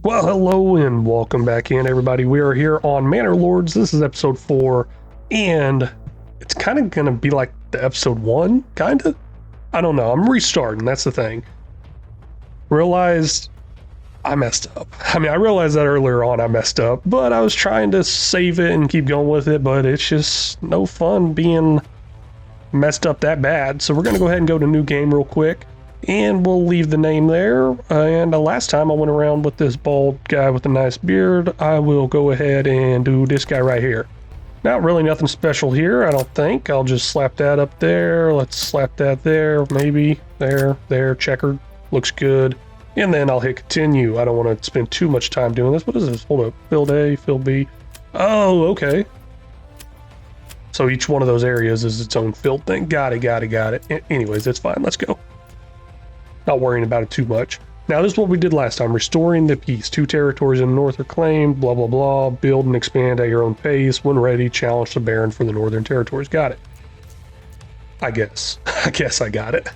Well, hello and welcome back in, everybody. We are here on Manor Lords. This is episode 4, and it's kind of going to be like the episode 1, kind of? I don't know. I'm restarting. That's the thing. Realized I messed up. I realized that earlier on I messed up, but I was trying to save it and keep going with it, but it's just no fun being messed up that bad. So we're going to go ahead and go to new game real quick. And we'll leave the name there. And last time I went around with this bald guy with a nice beard. I will go ahead and do this guy right here. Not really nothing special here, I don't think. I'll just slap that up there. Let's slap that there, maybe. There, checkered. Looks good. And then I'll hit continue. I don't want to spend too much time doing this. What is this? Hold up. Field A, field B. Oh, okay. So each one of those areas is its own field thing. Got it. Anyways, it's fine. Let's go. Not worrying about it too much. Now, this is what we did last time. Restoring the peace. 2 territories in the north are claimed, blah, blah, blah. Build and expand at your own pace. When ready, challenge the Baron for the northern territories. Got it. I guess I got it.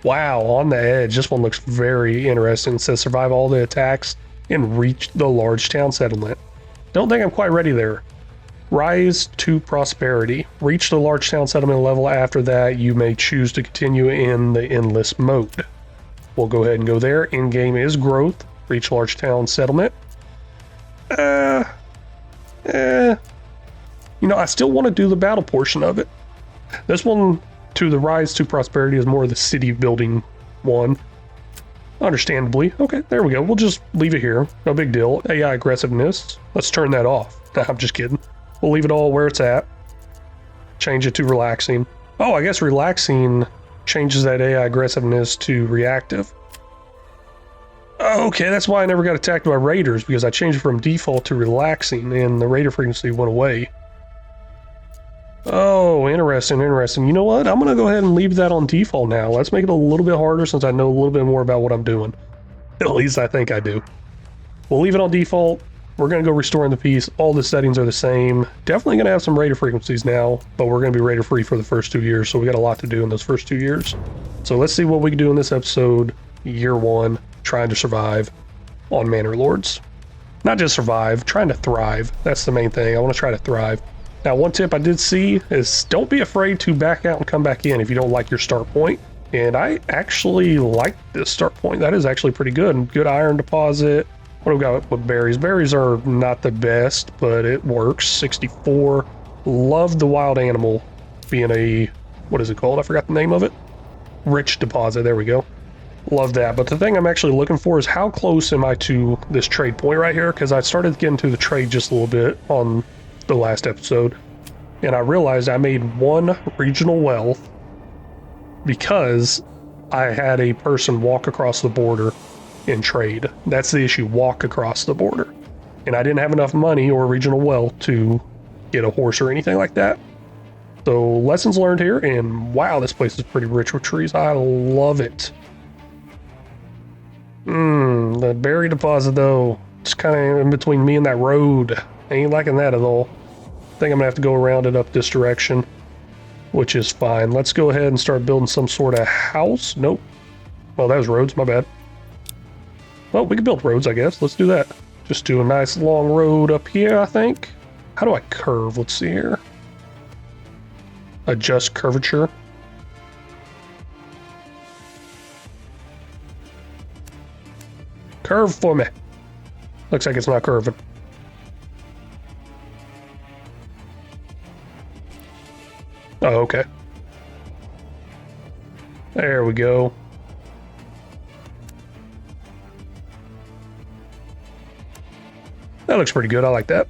Wow, on the edge. This one looks very interesting. It says survive all the attacks and reach the large town settlement. Don't think I'm quite ready there. Rise to prosperity. Reach the large town settlement level. After that, you may choose to continue in the endless mode. We'll go ahead and go there. In-game is growth. Reach large town settlement. I still want to do the battle portion of it. This one, to the rise to prosperity, is more of the city building one. Understandably. Okay, there we go. We'll just leave it here. No big deal. AI aggressiveness. Let's turn that off. Nah, I'm just kidding. We'll leave it all where it's at. Change it to relaxing. Oh, I guess relaxing changes that AI aggressiveness to reactive. Okay, that's why I never got attacked by raiders, because I changed it from default to relaxing and the raider frequency went away. Oh, interesting. You know what? I'm going to go ahead and leave that on default now. Let's make it a little bit harder since I know a little bit more about what I'm doing. At least I think I do. We'll leave it on default. We're going to go restoring the peace. All the settings are the same. Definitely going to have some raider frequencies now, but we're going to be raider free for the first 2 years, so we got a lot to do in those first 2 years. So let's see what we can do in this episode, year 1, trying to survive on Manor Lords. Not just survive, trying to thrive. That's the main thing. I want to try to thrive. Now, one tip I did see is don't be afraid to back out and come back in if you don't like your start point. And I actually like this start point. That is actually pretty good. Good iron deposit. What do we got with berries? Berries are not the best, but it works. 64. Love the wild animal being a, what is it called? I forgot the name of it. Rich deposit. There we go. Love that. But the thing I'm actually looking for is how close am I to this trade point right here? Because I started getting to the trade just a little bit on the last episode. And I realized I made 1 regional wealth because I had a person walk across the border in trade. That's the issue, walk across the border. And I didn't have enough money or regional wealth to get a horse or anything like that. So lessons learned here, and wow, this place is pretty rich with trees. I love it. The berry deposit though, it's kind of in between me and that road. I ain't liking that at all. I think I'm gonna have to go around it up this direction, which is fine. Let's go ahead and start building some sort of house. Nope. Well, that was roads, my bad. Well, we can build roads, I guess. Let's do that. Just do a nice long road up here, I think. How do I curve? Let's see here. Adjust curvature. Curve for me. Looks like it's not curving. Oh, okay. There we go. That looks pretty good. I like that.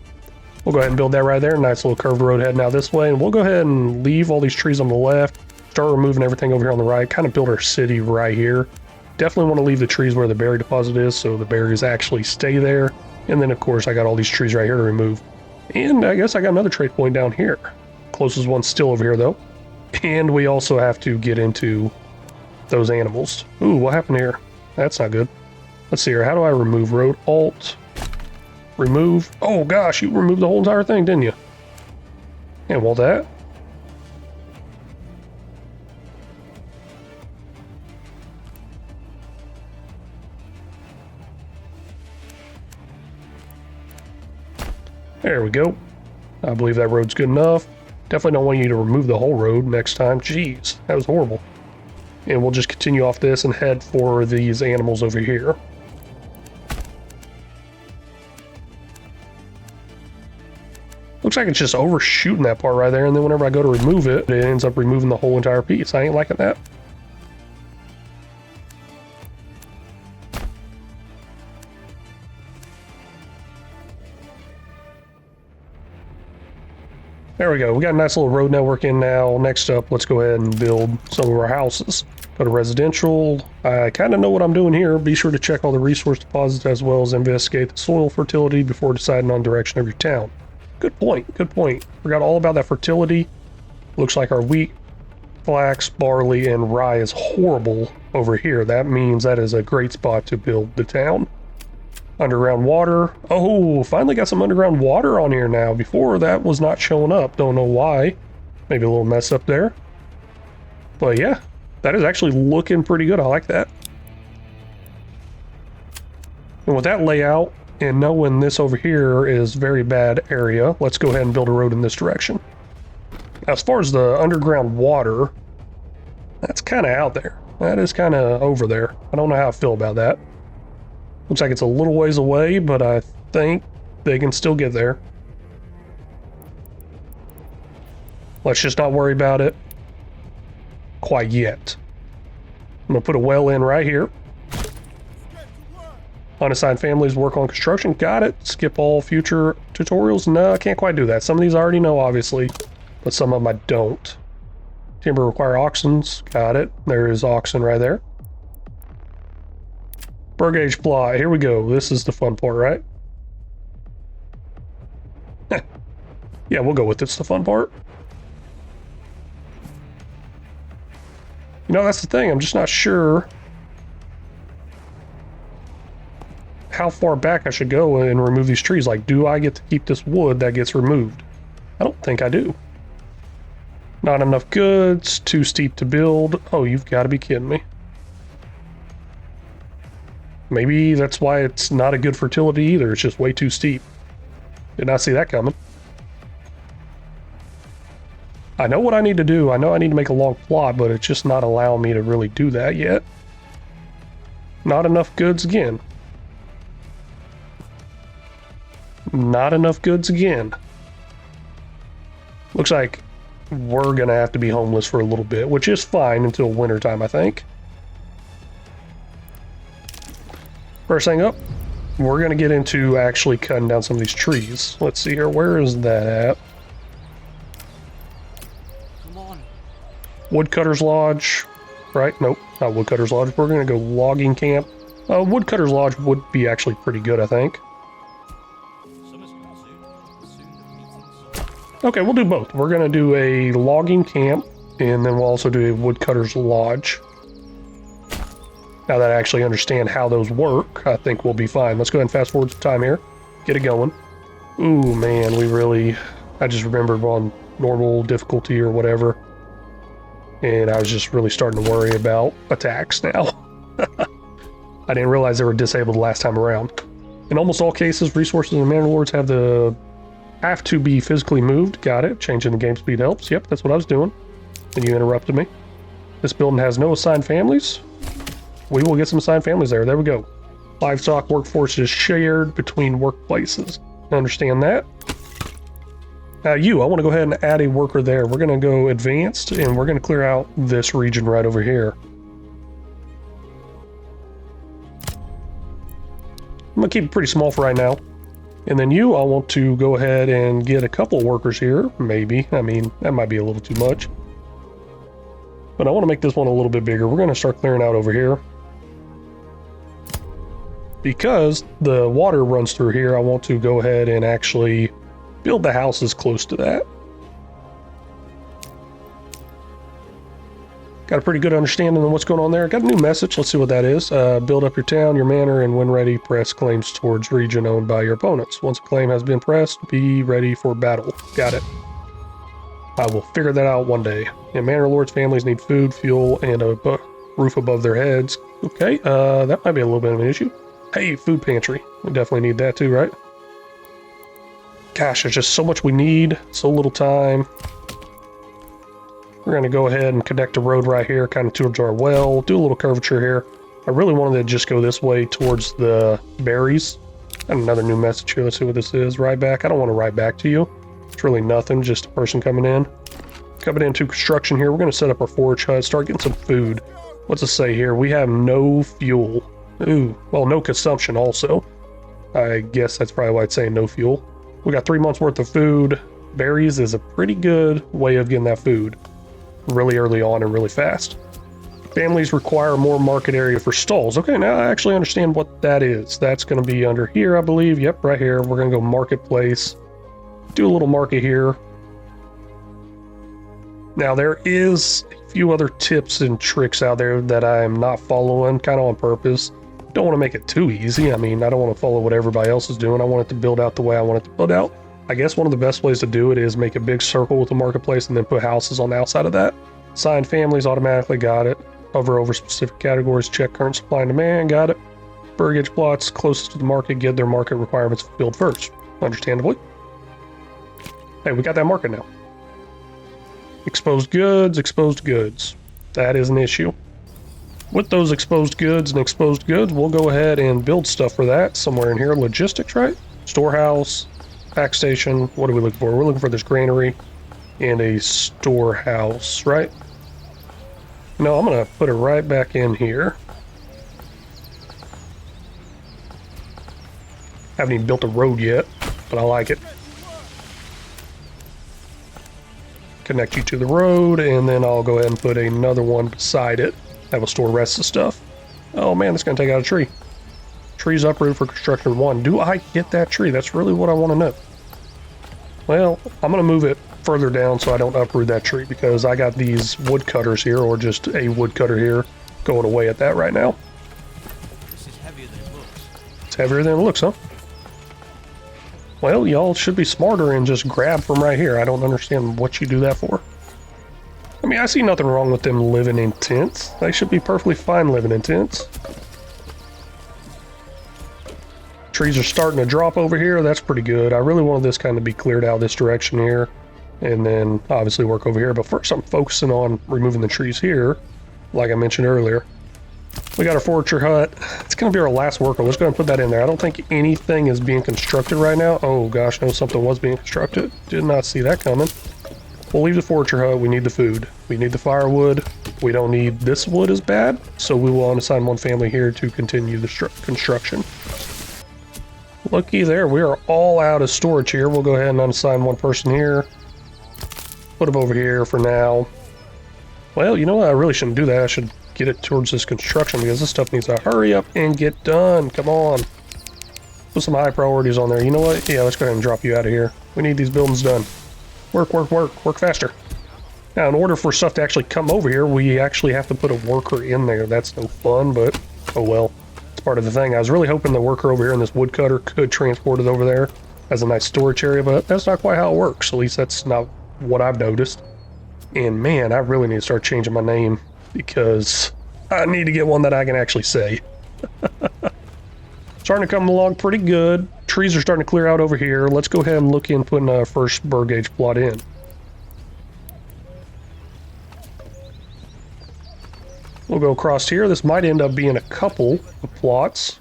We'll go ahead and build that right there. Nice little curved road heading out this way. And we'll go ahead and leave all these trees on the left. Start removing everything over here on the right. Kind of build our city right here. Definitely want to leave the trees where the berry deposit is so the berries actually stay there. And then, of course, I got all these trees right here to remove. And I guess I got another trade point down here. Closest one's still over here, though. And we also have to get into those animals. Ooh, what happened here? That's not good. Let's see here. How do I remove road? Alt. Remove. Oh gosh, you removed the whole entire thing, didn't you? And well, that. There we go. I believe that road's good enough. Definitely don't want you to remove the whole road next time. Jeez, that was horrible. And we'll just continue off this and head for these animals over here. Looks like it's just overshooting that part right there, and then whenever I go to remove it, it ends up removing the whole entire piece. I ain't liking that. There we go. We got a nice little road network in now. Next up, let's go ahead and build some of our houses. Go to residential. I kind of know what I'm doing here. Be sure to check all the resource deposits as well as investigate the soil fertility before deciding on direction of your town. Good point. Good point. Forgot all about that fertility. Looks like our wheat, flax, barley, and rye is horrible over here. That means that is a great spot to build the town. Underground water. Oh, finally got some underground water on here now. Before that was not showing up. Don't know why. Maybe a little mess up there. But yeah, that is actually looking pretty good. I like that. And with that layout and knowing this over here is very bad area, let's go ahead and build a road in this direction. As far as the underground water, that's kind of out there. That is kind of over there. I don't know how I feel about that. Looks like it's a little ways away, but I think they can still get there. Let's just not worry about it quite yet. I'm going to put a well in right here. Unassigned families work on construction. Got it. Skip all future tutorials. No, I can't quite do that. Some of these I already know, obviously, but some of them I don't. Timber require auctions. Got it. There is oxen right there. Burr gauge plot. Here we go. This is the fun part, right? Yeah, we'll go with this. The fun part. You know, that's the thing. I'm just not sure how far back I should go and remove these trees. Like, do I get to keep this wood that gets removed? I don't think I do. Not enough goods. Too steep to build. Oh, you've got to be kidding me. Maybe that's why it's not a good fertility either. It's just way too steep. Did not see that coming. I know what I need to do. I know I need to make a long plot, but it's just not allowing me to really do that yet. Not enough goods again. Not enough goods again. Looks like we're going to have to be homeless for a little bit, which is fine until wintertime, I think. First thing up, we're going to get into actually cutting down some of these trees. Let's see here. Where is that at? Come on. Woodcutter's Lodge. Right? Nope, not Woodcutter's Lodge. We're going to go logging camp. Woodcutter's Lodge would be actually pretty good, I think. Okay, we'll do both. We're going to do a logging camp, and then we'll also do a Woodcutter's Lodge. Now that I actually understand how those work, I think we'll be fine. Let's go ahead and fast forward some time here. Get it going. Ooh, man, I just remembered on normal difficulty or whatever. And I was just really starting to worry about attacks now. I didn't realize they were disabled last time around. In almost all cases, resources in Manor Lords have to be physically moved. Got it. Changing the game speed helps. Yep, that's what I was doing. And you interrupted me. This building has no assigned families. We will get some assigned families there. There we go. Livestock workforce is shared between workplaces. Understand that. Now I want to go ahead and add a worker there. We're going to go advanced, and we're going to clear out this region right over here. I'm going to keep it pretty small for right now. And then I want to go ahead and get a couple workers here, maybe. I mean, that might be a little too much. But I want to make this one a little bit bigger. We're going to start clearing out over here. Because the water runs through here, I want to go ahead and actually build the houses close to that. Got a pretty good understanding of what's going on there. Got a new message. Let's see what that is. Build up your town, your manor, and when ready, press claims towards region owned by your opponents. Once a claim has been pressed, be ready for battle. Got it. I will figure that out one day. And Manor Lords families need food, fuel, and a roof above their heads. Okay, that might be a little bit of an issue. Hey, food pantry. We definitely need that too, right? Gosh, there's just so much we need, so little time. We're going to go ahead and connect a road right here, kind of towards our well. Do a little curvature here. I really wanted to just go this way towards the berries. And another new message here. Let's see what this is. Ride back. I don't want to ride back to you. It's really nothing, just a person coming in. Coming into construction here. We're going to set up our forage hut, start getting some food. What's it say here? We have no fuel. Ooh, well, no consumption also. I guess that's probably why it's saying no fuel. We got 3 months worth of food. Berries is a pretty good way of getting that food really early on and really fast. Families require more market area for stalls. Okay, now I actually understand what that is. That's going to be under here, I believe. Yep, right here. We're going to go marketplace. Do a little market here. Now, there is a few other tips and tricks out there that I am not following, kind of on purpose. Don't want to make it too easy. I mean, I don't want to follow what everybody else is doing. I want it to build out the way I want it to build out. I guess one of the best ways to do it is make a big circle with the marketplace and then put houses on the outside of that. Assigned families, automatically got it. Hover over specific categories, check current supply and demand, got it. Burgage plots closest to the market get their market requirements fulfilled first, understandably. Hey, we got that market now. Exposed goods, exposed goods. That is an issue. With those exposed goods, we'll go ahead and build stuff for that somewhere in here. Logistics, right? Storehouse, pack station. What are we looking for? We're looking for this granary and a storehouse, right? No, I'm going to put it right back in here. Haven't even built a road yet, but I like it. Connect you to the road, and then I'll go ahead and put another one beside it. That will store rest of stuff. Oh man, that's going to take out a tree. Trees uprooted for construction 1. Do I get that tree? That's really what I want to know. Well, I'm going to move it further down so I don't uproot that tree because I got these woodcutters here, or just a woodcutter here, going away at that right now. This is heavier than it looks. It's heavier than it looks, huh? Well, y'all should be smarter and just grab from right here. I don't understand what you do that for. I mean, I see nothing wrong with them living in tents. They should be perfectly fine living in tents. Trees are starting to drop over here. That's pretty good. I really wanted this kind of be cleared out this direction here, and then obviously work over here. But first I'm focusing on removing the trees here, like I mentioned earlier. We got our forester hut. It's going to be our last worker. Let's go ahead and put that in there. I don't think anything is being constructed right now. Oh gosh, no, something was being constructed. Did not see that coming. We'll leave the forester hut. We need the food. We need the firewood. We don't need this wood as bad, so we will unassign one family here to continue the construction. Looky there, we are all out of storage here. We'll go ahead and unassign one person here. Put them over here for now. Well, you know what? I really shouldn't do that. I should get it towards this construction because this stuff needs to hurry up and get done. Come on. Put some high priorities on there. You know what? Yeah, let's go ahead and drop you out of here. We need these buildings done. Work, work, work. Work faster. Now, in order for stuff to actually come over here, we actually have to put a worker in there. That's no fun, but oh well. It's part of the thing. I was really hoping the worker over here in this woodcutter could transport it over there as a nice storage area, but that's not quite how it works. At least that's not what I've noticed. And man, I really need to start changing my name because I need to get one that I can actually say. Starting to come along pretty good. Trees are starting to clear out over here. Let's go ahead and look in putting our first bird gauge plot in. We'll go across here. This might end up being a couple of plots.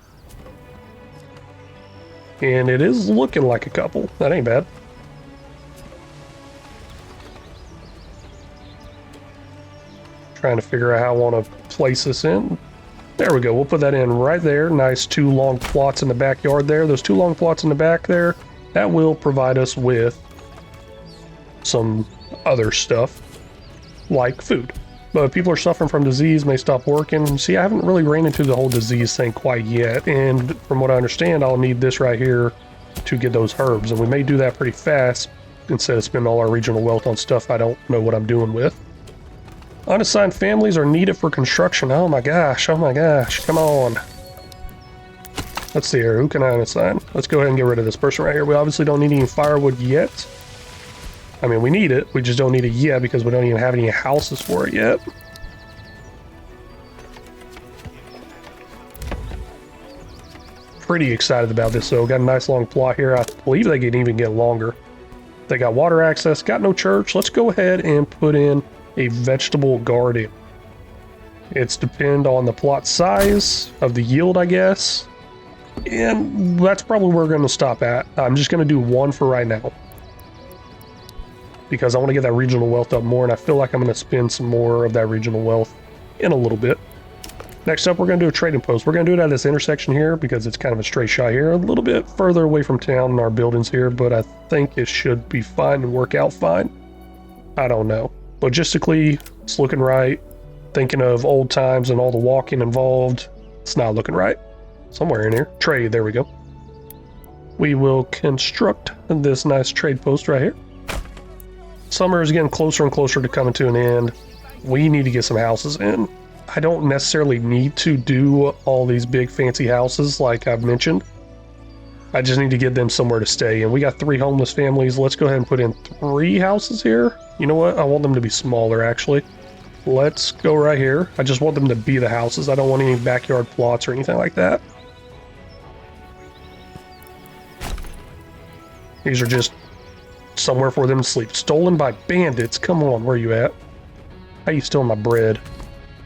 And it is looking like a couple. That ain't bad. Trying to figure out how I want to place this in. There we go. We'll put that in right there. Nice 2 long plots in the backyard there. Those 2 long plots in the back there, that will provide us with some other stuff like food. But if people are suffering from disease, may stop working. See, I haven't really ran into the whole disease thing quite yet. And from what I understand, I'll need this right here to get those herbs. And we may do that pretty fast instead of spending all our regional wealth on stuff I don't know what I'm doing with. Unassigned families are needed for construction. Oh my gosh, come on. Let's see here, who can I unassign? Let's go ahead and get rid of this person right here. We obviously don't need any firewood yet. I mean, we need it, we just don't need it yet because we don't even have any houses for it yet. pretty excited about this, so got a nice long plot here. I believe they can even get longer. They got water access, got no church. Let's go ahead and put in a vegetable garden. It's depend on the plot size of the yield, I guess. And that's probably where we're going to stop at. I'm just going to do one for right now, because I want to get that regional wealth up more, and I feel like I'm going to spend some more of that regional wealth in a little bit. Next up, we're going to do a trading post. We're going to do it at this intersection here because it's kind of a straight shot here, a little bit further away from town and our buildings here, but I think it should be fine and work out fine. I don't know. Logistically, it's looking right. Thinking of old times and all the walking involved, it's not looking right. Somewhere in here. Trade, there we go. We will construct this nice trade post right here. Summer is getting closer and closer to coming to an end. We need to get some houses in. I don't necessarily need to do all these big fancy houses like I've mentioned. I just need to get them somewhere to stay. And we got 3 homeless families. Let's go ahead and put in 3 houses here. You know what? I want them to be smaller, actually. Let's go right here. I just want them to be the houses. I don't want any backyard plots or anything like that. These are just somewhere for them to sleep. Stolen by bandits. Come on, where you at? How you stealing my bread?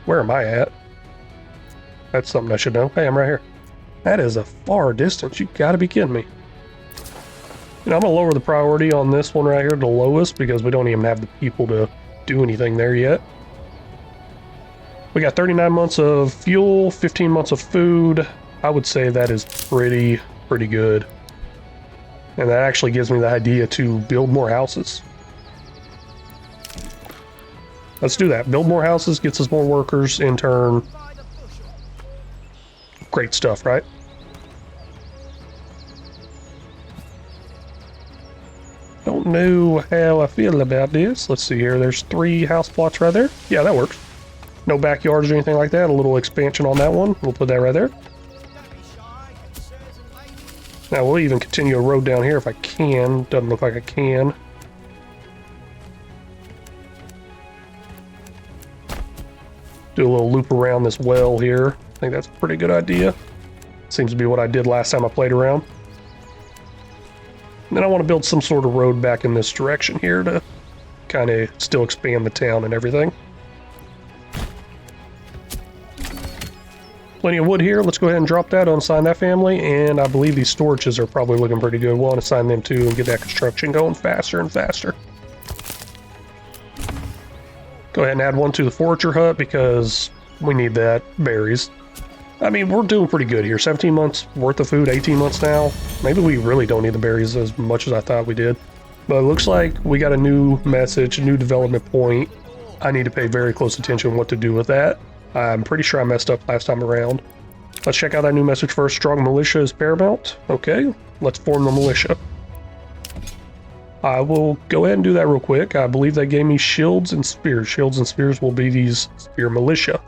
Where am I at? That's something I should know. Hey, I'm right here. That is a far distance. You gotta be kidding me. And I'm gonna lower the priority on this one right here to the lowest because we don't even have the people to do anything there yet. We got 39 months of fuel, 15 months of food. I would say that is pretty good. And that actually gives me the idea to build more houses. Let's do that. Build more houses, gets us more workers in turn. Great stuff, right? Don't know how I feel about this. Let's see here. There's 3 house plots right there. Yeah, that works. No backyards or anything like that. A little expansion on that one. We'll put that right there. Now we'll even continue a road down here if I can. Doesn't look like I can. Do a little loop around this well here. I think that's a pretty good idea. Seems to be what I did last time I played around. And then I want to build some sort of road back in this direction here to kind of still expand the town and everything. Plenty of wood here. Let's go ahead and drop that, unassign that family, and I believe these storages are probably looking pretty good. We'll assign them too and get that construction going faster and faster. Go ahead and add one to the forager hut because we need that. Berries. I mean, we're doing pretty good here. 17 months worth of food, 18 months now. Maybe we really don't need the berries as much as I thought we did. But it looks like we got a new message, a new development point. I need to pay very close attention to what to do with that. I'm pretty sure I messed up last time around. Let's check out that new message first. Strong militia is paramount. Okay, let's form the militia. I will go ahead and do that real quick. I believe they gave me shields and spears. Shields and spears will be these spear militia.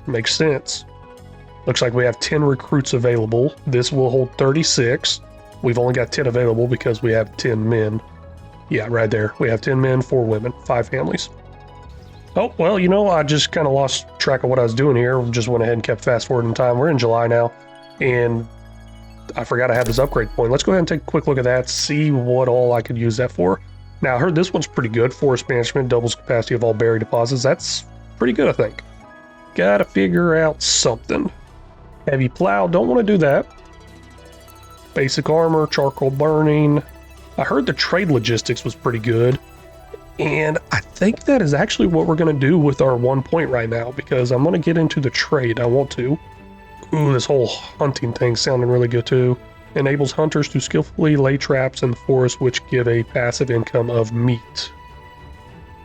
Makes sense. Looks like we have 10 recruits available. This will hold 36. We've only got 10 available because we have 10 men. Yeah, right there. We have 10 men, 4 women, 5 families. Oh, well, you know, I just kind of lost track of what I was doing here. Just went ahead and kept fast forwarding time. We're in July now, and I forgot I had this upgrade point. Let's go ahead and take a quick look at that, see what all I could use that for. Now, I heard this one's pretty good. Forest management, doubles capacity of all berry deposits. That's pretty good, I think. Gotta figure out something. Heavy plow, don't want to do that. Basic armor, charcoal burning. I heard the trade logistics was pretty good. And I think that is actually what we're going to do with our 1 point right now, because I'm going to get into the trade. I want to. Ooh, this whole hunting thing sounding really good too. Enables hunters to skillfully lay traps in the forest, which give a passive income of meat.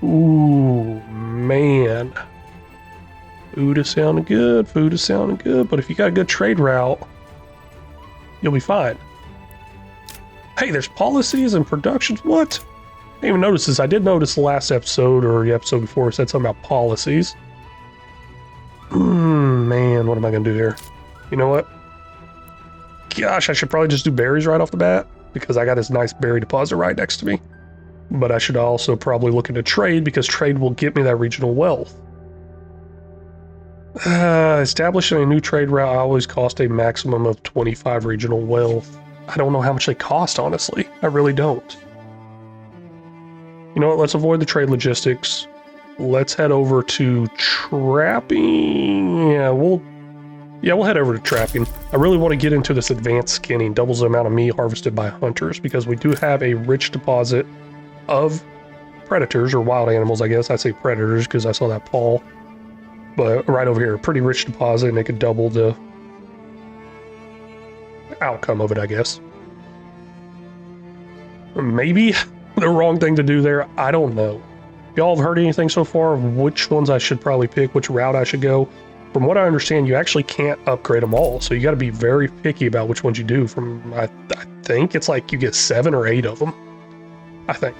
Ooh, man. Food is sounding good. Food is sounding good. But if you got a good trade route, you'll be fine. Hey, there's policies and productions. What? I didn't even notice this. I did notice the last episode, or the episode before, said something about policies. Man, what am I going to do here? You know what? Gosh, I should probably just do berries right off the bat, because I got this nice berry deposit right next to me. But I should also probably look into trade, because trade will get me that regional wealth. Establishing a new trade route always cost a maximum of 25 regional wealth. I don't know how much they cost, honestly. I really don't. You know what? Let's avoid the trade logistics. Let's head over to trapping. We'll head over to trapping. I really want to get into this advanced skinning, doubles the amount of meat harvested by hunters, because we do have a rich deposit of predators, or wild animals, I guess. I say predators because I saw that paw. But right over here, pretty rich deposit, and it could double the outcome of it, I guess. Maybe the wrong thing to do there. I don't know. Y'all have heard anything so far of which ones I should probably pick, which route I should go? From what I understand, you actually can't upgrade them all, so you got to be very picky about which ones you do. I think it's like you get 7 or 8 of them. I think.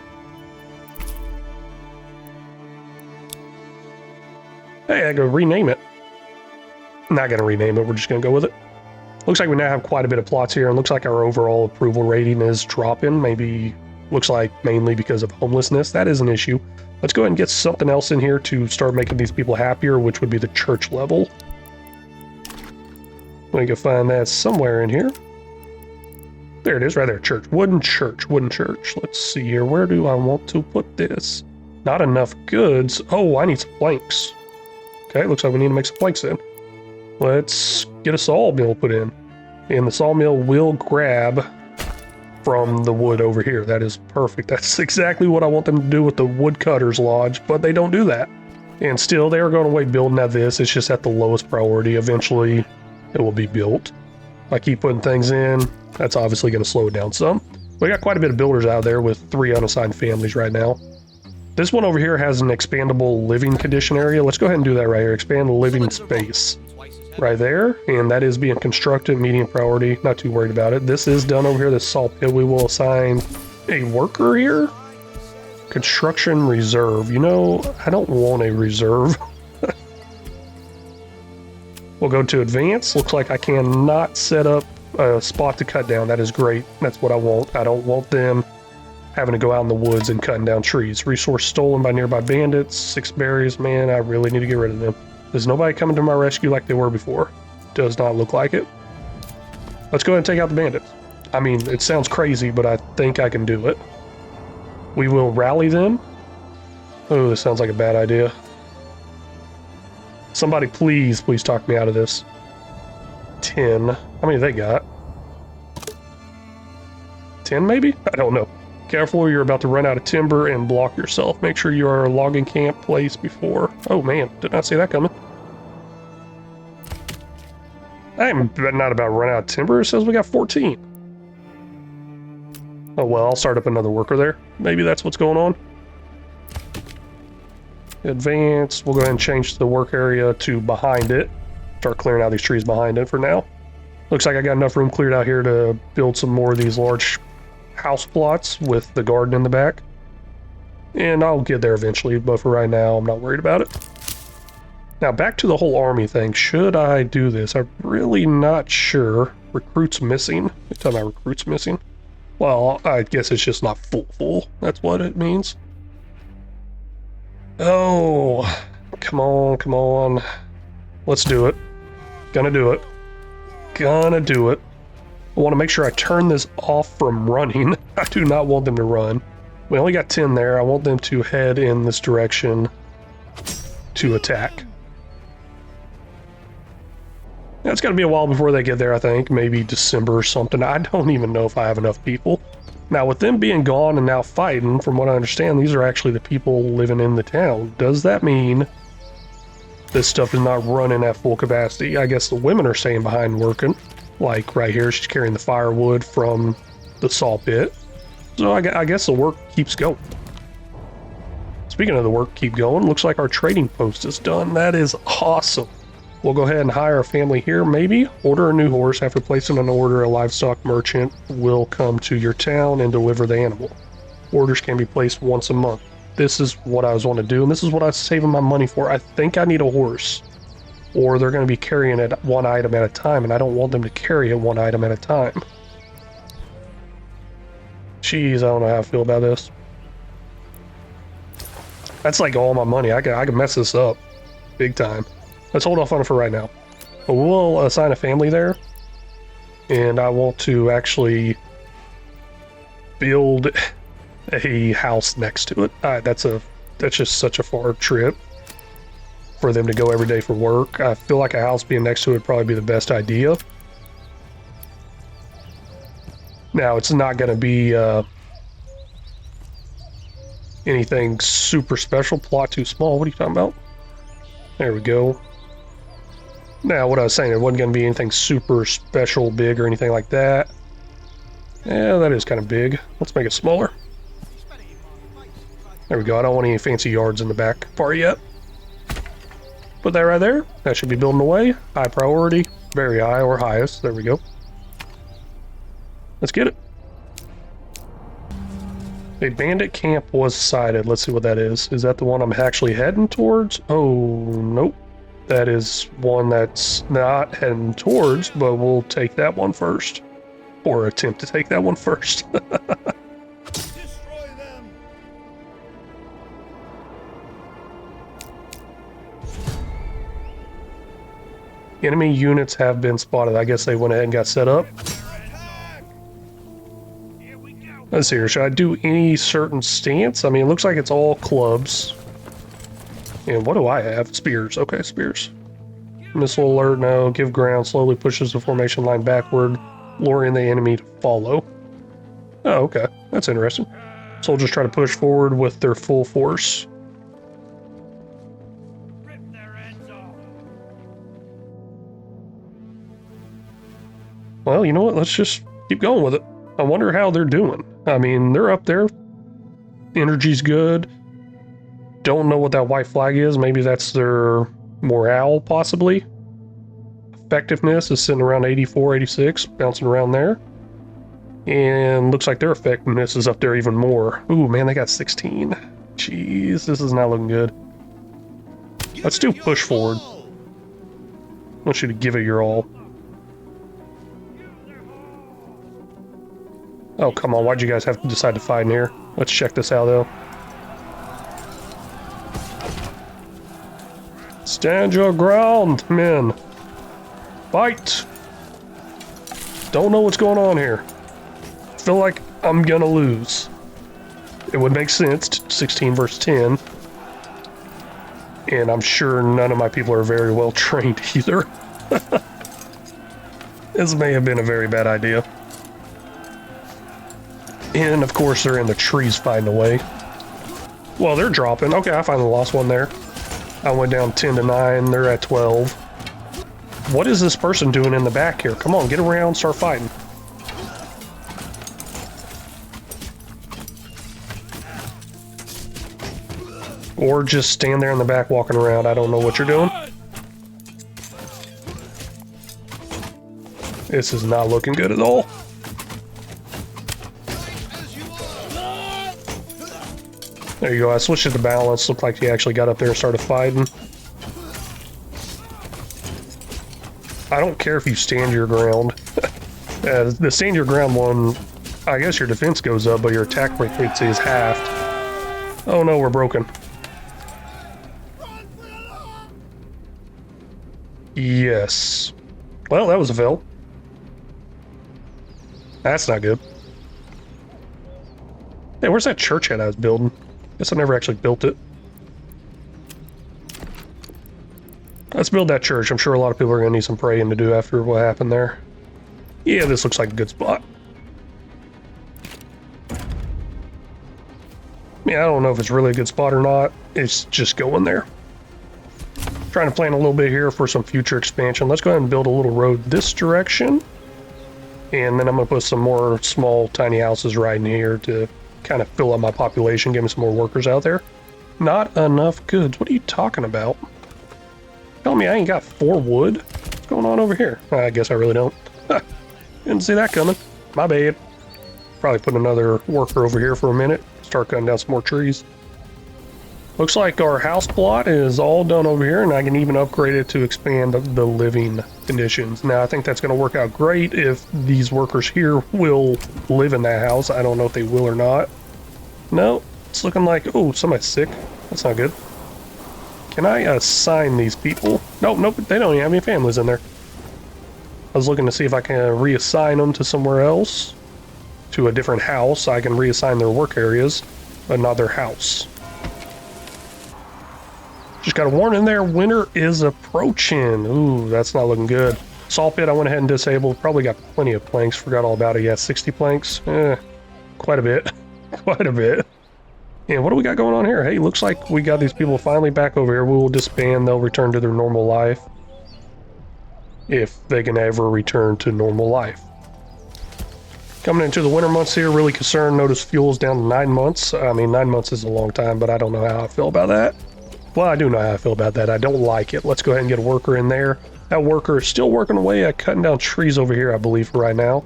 Hey, I go rename it. Not gonna rename it, we're just gonna go with it. Looks like we now have quite a bit of plots here, and looks like our overall approval rating is dropping. Maybe, looks like mainly because of homelessness. That is an issue. Let's go ahead and get something else in here to start making these people happier, which would be the church level. We can find that somewhere in here. There it is, right there, church. Wooden church, wooden church. Let's see here, where do I want to put this? Not enough goods. Oh, I need some planks. Okay, looks like we need to make some planks then. Let's get a sawmill put in. And the sawmill will grab from the wood over here. That is perfect. That's exactly what I want them to do with the woodcutter's lodge, but they don't do that. And still, they are going away building at this. It's just at the lowest priority. Eventually, it will be built. If I keep putting things in, that's obviously going to slow it down some. We got quite a bit of builders out there with 3 unassigned families right now. This one over here has an expandable living condition area. Let's go ahead and do that right here. Expand the living space right there. And that is being constructed, medium priority. Not too worried about it. This is done over here. This salt pit, we will assign a worker here. Construction reserve. You know, I don't want a reserve. We'll go to advance. Looks like I cannot set up a spot to cut down. That is great. That's what I want. I don't want them having to go out in the woods and cutting down trees. Resource stolen by nearby bandits. 6 berries. Man, I really need to get rid of them. There's nobody coming to my rescue like they were before. Does not look like it. Let's go ahead and take out the bandits. I mean, it sounds crazy, but I think I can do it. We will rally them. Oh, this sounds like a bad idea. Somebody please talk me out of this. 10. How many they got? 10 maybe? I don't know. Careful, you're about to run out of timber and block yourself. Make sure you are a logging camp place before. Oh man, did not see that coming. I'm not about to run out of timber. It says we got 14. Oh well, I'll start up another worker there. Maybe that's what's going on. Advance. We'll go ahead and change the work area to behind it. Start clearing out these trees behind it for now. Looks like I got enough room cleared out here to build some more of these large house plots with the garden in the back. And I'll get there eventually, but for right now, I'm not worried about it. Now, back to the whole army thing. Should I do this? I'm really not sure. Recruits missing. You're talking about recruits missing? Well, I guess it's just not full. That's what it means. Oh, come on. Let's do it. Gonna do it. I want to make sure I turn this off from running. I do not want them to run. We only got 10 there. I want them to head in this direction to attack. Now, it's got to be a while before they get there, I think. Maybe December or something. I don't even know if I have enough people. Now, with them being gone and now fighting, from what I understand, these are actually the people living in the town. Does that mean this stuff is not running at full capacity? I guess the women are staying behind working. Like right here, she's carrying the firewood from the saw pit. So I guess the work keeps going. Speaking of the work keep going, looks like our trading post is done. That is awesome. We'll go ahead and hire a family here, maybe. Order a new horse. After placing an order, a livestock merchant will come to your town and deliver the animal. Orders can be placed once a month. This is what I was wanting to do, and this is what I was saving my money for. I think I need a horse. Or they're going to be carrying it one item at a time, and I don't want them to carry it one item at a time. Jeez, I don't know how I feel about this. That's like all my money. I can mess this up big time. Let's hold off on it for right now. But we'll assign a family there. And I want to actually build a house next to it. That's just such a far trip for them to go every day for work. I feel like a house being next to it would probably be the best idea. Now, it's not going to be anything super special. Plot too small. What are you talking about? There we go. Now, what I was saying, it wasn't going to be anything super special, big, or anything like that. Yeah, that is kind of big. Let's make it smaller. There we go. I don't want any fancy yards in the back part yet. Put that right there. That should be building away. High priority. Very high or highest. There we go. Let's get it. A bandit camp was sighted. Let's see what that is. Is that the one I'm actually heading towards? Oh, nope. That is one that's not heading towards, but we'll take that one first. Or attempt to take that one first. Destroy them. Enemy units have been spotted. I guess they went ahead and got set up. Here we go. Let's see here. Should I do any certain stance? I mean, it looks like it's all clubs. And what do I have? Spears. Okay, spears. Missile alert, no. Give ground. Slowly pushes the formation line backward, luring the enemy to follow. Oh, okay. That's interesting. Soldiers try to push forward with their full force. Rip their heads off. Well, you know what? Let's just keep going with it. I wonder how they're doing. I mean, they're up there. Energy's good. Don't know what that white flag is. Maybe that's their morale, possibly. Effectiveness is sitting around 84, 86, bouncing around there. And looks like their effectiveness is up there even more. Ooh, man, they got 16. Jeez, this is not looking good. Let's do push forward. I want you to give it your all. Oh, come on. Why'd you guys have to decide to fight in here? Let's check this out, though. Stand your ground, men. Fight. Don't know what's going on here. Feel like I'm gonna lose. It would make sense, 16 versus 10. And I'm sure none of my people are very well trained either. This may have been a very bad idea. And of course they're in the trees fighting away. Well, they're dropping. Okay, I finally lost one there. I went down 10 to 9, they're at 12. What is this person doing in the back here? Come on, get around, start fighting. Or just stand there in the back walking around. I don't know what you're doing. This is not looking good at all. There you go, I switched it to balance. Looked like he actually got up there and started fighting. I don't care if you stand your ground. The stand your ground one, I guess your defense goes up, but your attack frequency is halved. Oh no, we're broken. Yes. Well, that was a fail. That's not good. Hey, where's that church at I was building? Guess I never actually built it. Let's build that church. I'm sure a lot of people are going to need some praying to do after what happened there. Yeah, this looks like a good spot. Yeah, I don't know if it's really a good spot or not. It's just going there. Trying to plan a little bit here for some future expansion. Let's go ahead and build a little road this direction. And then I'm going to put some more small, tiny houses right in here to kind of fill up my population, give me some more workers out there. Not enough goods. What are you talking about? Tell me I ain't got 4 wood? What's going on over here? I guess I really don't. Didn't see that coming. My bad. Probably put another worker over here for a minute. Start cutting down some more trees. Looks like our house plot is all done over here, and I can even upgrade it to expand the living conditions. Now, I think that's going to work out great if these workers here will live in that house. I don't know if they will or not. No, it's looking like, oh, somebody's sick. That's not good. Can I assign these people? Nope, nope, they don't even have any families in there. I was looking to see if I can reassign them to somewhere else, to a different house. I can reassign their work areas, but not their house. Just got a warning there, winter is approaching. Ooh, that's not looking good. Salt pit I went ahead and disabled. Probably got plenty of planks, forgot all about it. Yeah, 60 planks. Quite a bit. Quite a bit. And what do we got going on here? Hey, looks like we got these people finally back over here. We will disband, they'll return to their normal life. If they can ever return to normal life. Coming into the winter months here, really concerned. Notice fuel's down to 9 months. I mean, 9 months is a long time, but I don't know how I feel about that. Well, I do know how I feel about that. I don't like it. Let's go ahead and get a worker in there. That worker is still working away at cutting down trees over here, I believe, for right now.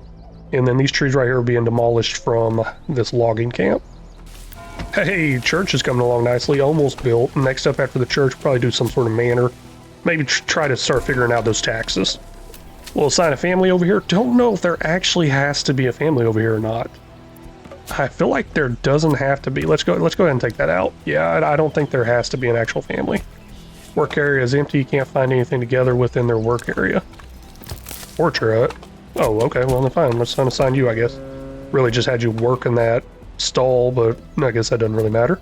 And then these trees right here are being demolished from this logging camp. Hey, church is coming along nicely, almost built. Next up after the church, probably do some sort of manor. Maybe try to start figuring out those taxes. We'll assign a family over here. Don't know if there actually has to be a family over here or not. I feel like there doesn't have to be. Let's go ahead and take that out. Yeah, I don't think there has to be an actual family. Work area is empty. You can't find anything together within their work area. Portrait. Oh, okay. Well, then fine. Let's unassign you, I guess. Really just had you work in that stall, but I guess that doesn't really matter.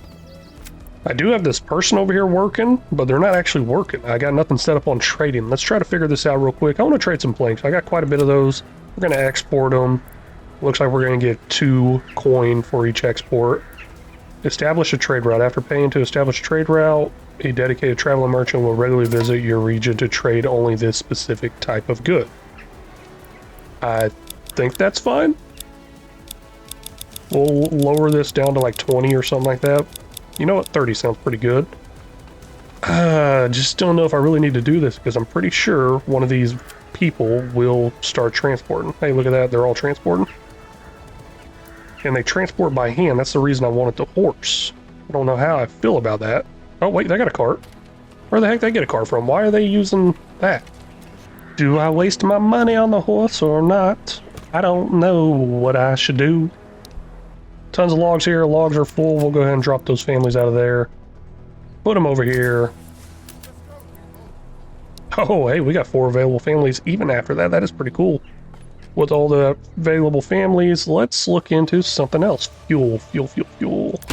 I do have this person over here working, but they're not actually working. I got nothing set up on trading. Let's try to figure this out real quick. I want to trade some planks. I got quite a bit of those. We're going to export them. Looks like we're going to get 2 coin for each export. Establish a trade route. After paying to establish a trade route, a dedicated traveler merchant will regularly visit your region to trade only this specific type of good. I think that's fine. We'll lower this down to like 20 or something like that. You know what? 30 sounds pretty good. Just don't know if I really need to do this because I'm pretty sure one of these people will start transporting. Hey, look at that. They're all transporting. And they transport by hand. That's the reason I wanted the horse. I don't know how I feel about that. Oh, wait, they got a cart. Where the heck did they get a cart from? Why are they using that? Do I waste my money on the horse or not? I don't know what I should do. Tons of logs here. Logs are full. We'll go ahead and drop those families out of there. Put them over here. Oh, hey, we got 4 available families even after that. That is pretty cool. With all the available families, let's look into something else. Fuel.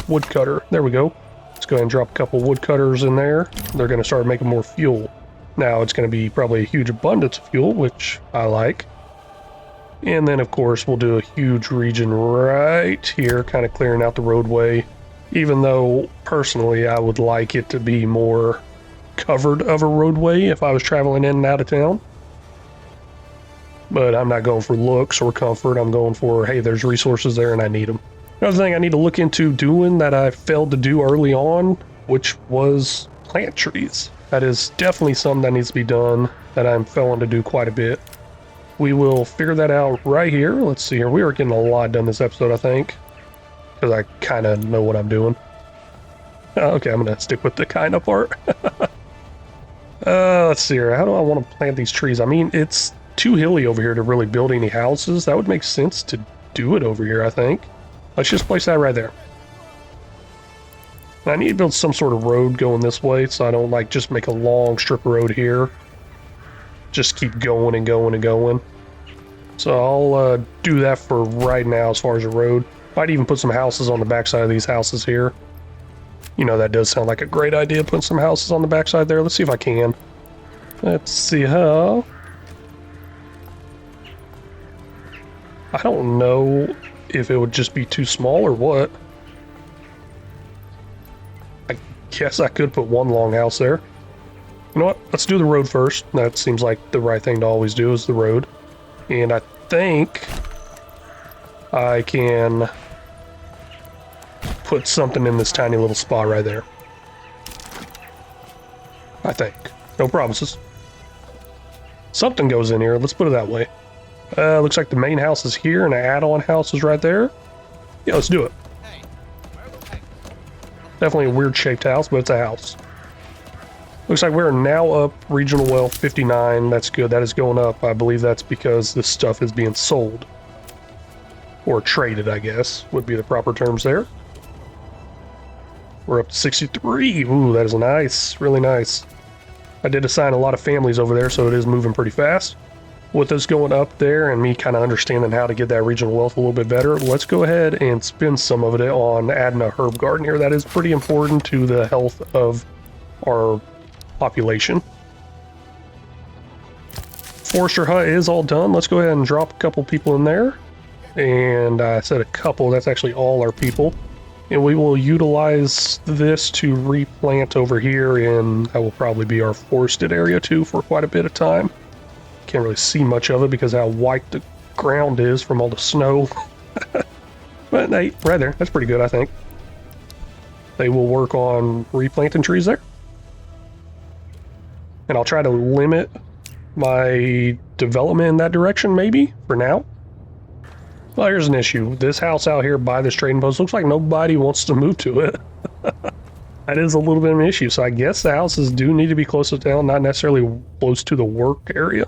Woodcutter. There we go. Let's go ahead and drop a couple woodcutters in there. They're going to start making more fuel. Now it's going to be probably a huge abundance of fuel, which I like. And then, of course, we'll do a huge region right here, kind of clearing out the roadway. Even though, personally, I would like it to be more covered of a roadway if I was traveling in and out of town. But I'm not going for looks or comfort. I'm going for, hey, there's resources there and I need them. Another thing I need to look into doing that I failed to do early on, which was plant trees. That is definitely something that needs to be done that I'm failing to do quite a bit. We will figure that out right here. Let's see here. We are getting a lot done this episode, I think. Because I kind of know what I'm doing. Okay, I'm going to stick with the kind of part. Let's see here. How do I want to plant these trees? I mean, it's too hilly over here to really build any houses. That would make sense to do it over here, I think. Let's just place that right there. And I need to build some sort of road going this way so I don't like just make a long strip of road here. Just keep going and going and going. So I'll do that for right now as far as a road. Might even put some houses on the backside of these houses here. You know, that does sound like a great idea, putting some houses on the backside there. Let's see if I can. Let's see how. I don't know if it would just be too small or what. I guess I could put one long house there. You know what? Let's do the road first. That seems like the right thing to always do is the road. And I think I can put something in this tiny little spot right there. I think. No promises. Something goes in here. Let's put it that way. Looks like the main house is here and an add-on house is right there. Yeah, let's do it. Definitely a weird shaped house, but it's a house. Looks like we're now up regional wealth 59. That's good. That is going up. I believe that's because this stuff is being sold. Or traded, I guess, would be the proper terms there. We're up to 63. Ooh, that is nice. Really nice. I did assign a lot of families over there, so it is moving pretty fast. With us going up there and me kind of understanding how to get that regional wealth a little bit better, let's go ahead and spend some of it on adding a herb garden here. That is pretty important to the health of our population. Forester hut is all done. Let's go ahead and drop a couple people in there. And I said a couple, that's actually all our people. And we will utilize this to replant over here, and that will probably be our forested area too for quite a bit of time. Can't really see much of it because how white the ground is from all the snow. But hey, right there, that's pretty good, I think. They will work on replanting trees there. And I'll try to limit my development in that direction, maybe, for now. Well, here's an issue. This house out here by this trading post looks like nobody wants to move to it. That is a little bit of an issue. So I guess the houses do need to be close to town, not necessarily close to the work area.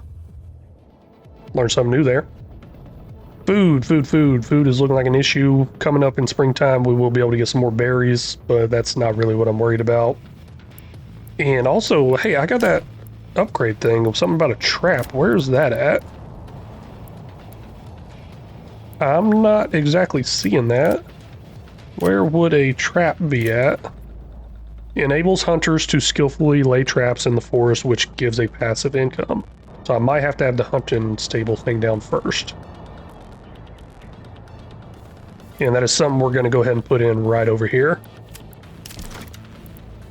Learned something new there. Food. Food is looking like an issue. Coming up in springtime, we will be able to get some more berries, but that's not really what I'm worried about. And also, hey, I got that upgrade thing. Something about a trap. Where's that at? I'm not exactly seeing that. Where would a trap be at? Enables hunters to skillfully lay traps in the forest, which gives a passive income. So I might have to have the hunting stable thing down first. And that is something we're going to go ahead and put in right over here.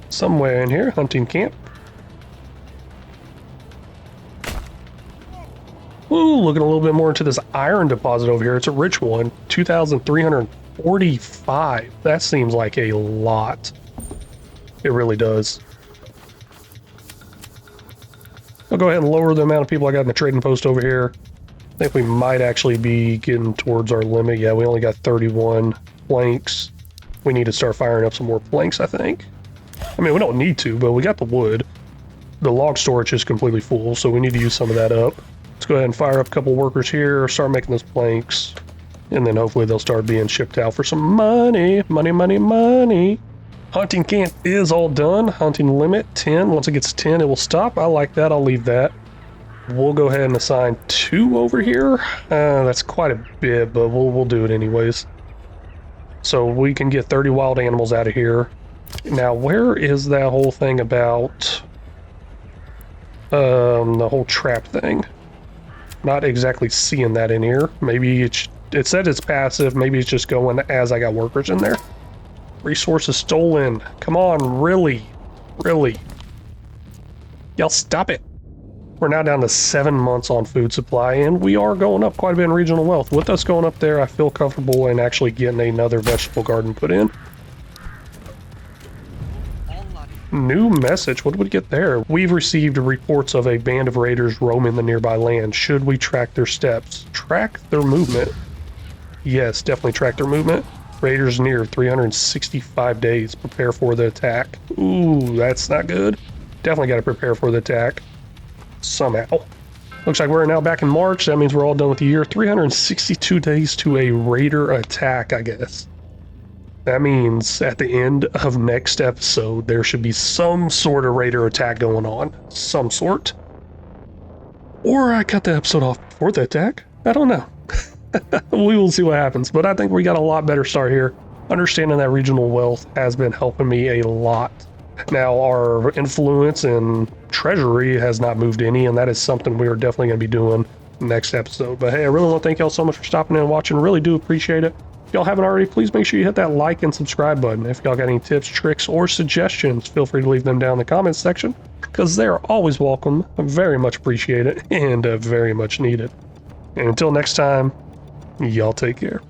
Somewhere in here, hunting camp. Ooh, looking a little bit more into this iron deposit over here. It's a rich one, 2,345. That seems like a lot. It really does. I'll go ahead and lower the amount of people I got in the trading post over here. I think we might actually be getting towards our limit. Yeah, we only got 31 planks. We need to start firing up some more planks, I think. I mean, we don't need to, but we got the wood. The log storage is completely full, so we need to use some of that up. Let's go ahead and fire up a couple workers here, start making those planks, and then hopefully they'll start being shipped out for some money. Money. Hunting camp is all done. Hunting limit 10. Once it gets 10, it will stop. I like that. I'll leave that. We'll go ahead and assign 2 over here. That's quite a bit, but we'll do it anyways. So we can get 30 wild animals out of here. Now, where is that whole thing about the whole trap thing? Not exactly seeing that in here. Maybe it said it's passive. Maybe it's just going as I got workers in there. Resources stolen. Come on, really? Y'all stop it. We're now down to 7 months on food supply, and we are going up quite a bit in regional wealth. With us going up there, I feel comfortable in actually getting another vegetable garden put in. New message. What did we get there? We've received reports of a band of raiders roaming the nearby land. Should we track their steps? Track their movement? Yes, definitely track their movement. Raiders near 365 days. Prepare for the attack. Ooh, that's not good. Definitely got to prepare for the attack. Somehow. Looks like we're now back in March. That means we're all done with the year. 362 days to a raider attack, I guess. That means at the end of next episode, there should be some sort of raider attack going on. Some sort. Or I cut the episode off before the attack. I don't know. We will see what happens. But I think we got a lot better start here. Understanding that regional wealth has been helping me a lot. Now, our influence and treasury has not moved any, and that is something we are definitely going to be doing next episode. But hey, I really want to thank y'all so much for stopping in and watching. Really do appreciate it. If y'all haven't already, please make sure you hit that like and subscribe button. If y'all got any tips, tricks, or suggestions, feel free to leave them down in the comments section, because they're always welcome, very much appreciated, and very much needed. And until next time, y'all take care.